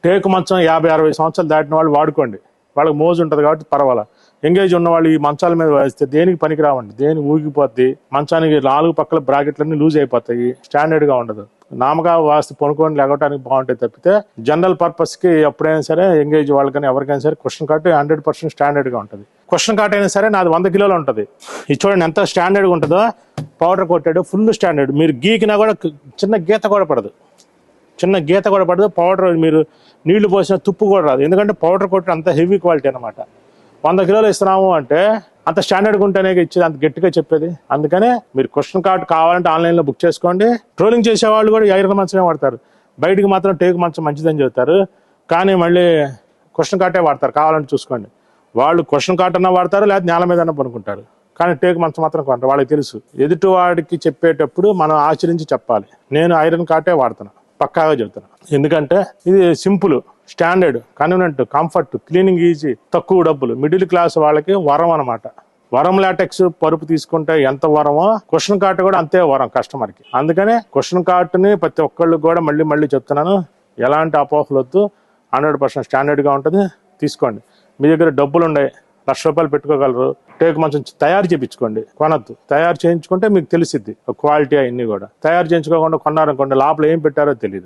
టేకు మంచం 50-60 సంవత్సరాలు దాటిన వాళ్ళు వాడుకోండి, వాళ్ళకి మోజు ఉంటుంది కాబట్టి పర్వాలా. ఎంగేజ్ ఉన్న వాళ్ళు ఈ మంచాల మీద వేస్తే దేనికి పనికి రావండి, దేనికి ఊగిపోద్ది, మంచానికి 4 పక్కల బ్రాకెట్లన్నీ లూజ్ అయిపోతాయి, స్టాండర్డ్ గా ఉండదు. నామగా వాస్తు పనుకొని లేగటానికి బాగుంటాయి తప్పితే జనరల్ పర్పస్ కి ఎప్పుడైనా సరే ఎంగేజ్ వాళ్ళకని ఎవరికైనా సరే క్వశ్చన్ కార్ట్ 100% స్టాండర్డ్ గా ఉంటుంది. క్వశ్చన్ కార్ట్ అయినా సరే నాది 100 కిలోలు ఉంటుంది. ఇది చూడండి ఎంత స్టాండర్డ్ గా ఉంటుందో, పౌడర్ కొట్టాడు ఫుల్ స్టాండర్డ్. మీరు గీకినా కూడా చిన్న గీత కూడా పడదు, పౌడర్ మీరు నీళ్లు పోసిన తుప్పు కూడా రాదు, ఎందుకంటే పౌడర్ కొట్టి అంత హెవీ క్వాలిటీ అనమాట. 100 కిలోలు ఇస్తున్నాము అంటే అంత స్టాండర్డ్గా ఉంటేనే ఇచ్చేది, అంత గట్టిగా చెప్పేది. అందుకనే మీరు క్వశ్చన్ కార్ట్ కావాలంటే ఆన్లైన్లో బుక్ చేసుకోండి. ట్రోలింగ్ చేసే వాళ్ళు కూడా ఐరన్ మంచమే వాడతారు, బయటికి మాత్రం టేకు మంచం మంచిదని చెబుతారు, కానీ మళ్ళీ క్వశ్చన్ కార్టే వాడతారు. కావాలంటే చూసుకోండి, వాళ్ళు క్వశ్చన్ కార్ట్ అన్నా వాడతారు, లేదా నేల మీద అన్నా పనుకుంటారు, కానీ టేకు మంచం మాత్రం కొంటారు. వాళ్ళకి తెలుసు. ఎదుటి వాడికి చెప్పేటప్పుడు మనం ఆచరించి చెప్పాలి. నేను ఐరన్ కార్టే వాడుతున్నా, పక్కాగా చెబుతున్నా. ఎందుకంటే ఇది simple, standard, convenient, comfort, cleaning easy, తక్కువ డబ్బులు. మిడిల్ క్లాస్ వాళ్ళకి వరం అనమాట. వరం లాటెక్స్ పరుపు తీసుకుంటే ఎంత వరమో క్వశ్చన్ కార్ట్ కూడా అంతే వరం కస్టమర్ కి. అందుకనే క్వశ్చన్ కార్ట్ ని ప్రతి ఒక్కళ్ళు కూడా మళ్ళీ చెప్తున్నాను, ఎలాంటి అపోహలు వద్దు, 100% స్టాండర్డ్ గా ఉంటుంది. తీసుకోండి. మీ దగ్గర డబ్బులు ఉన్నాయి, ₹1,00,000 పెట్టుకోగలరు, టేకు మంచం తయారు చేయించుకోండి, కొనద్దు. తయారు చేయించుకుంటే మీకు తెలిసిద్ది క్వాలిటీ. అన్ని కూడా తయారు చేయించుకోకుండా కొన్నారనుకోండి, లోపల ఏం పెట్టారో తెలియదు.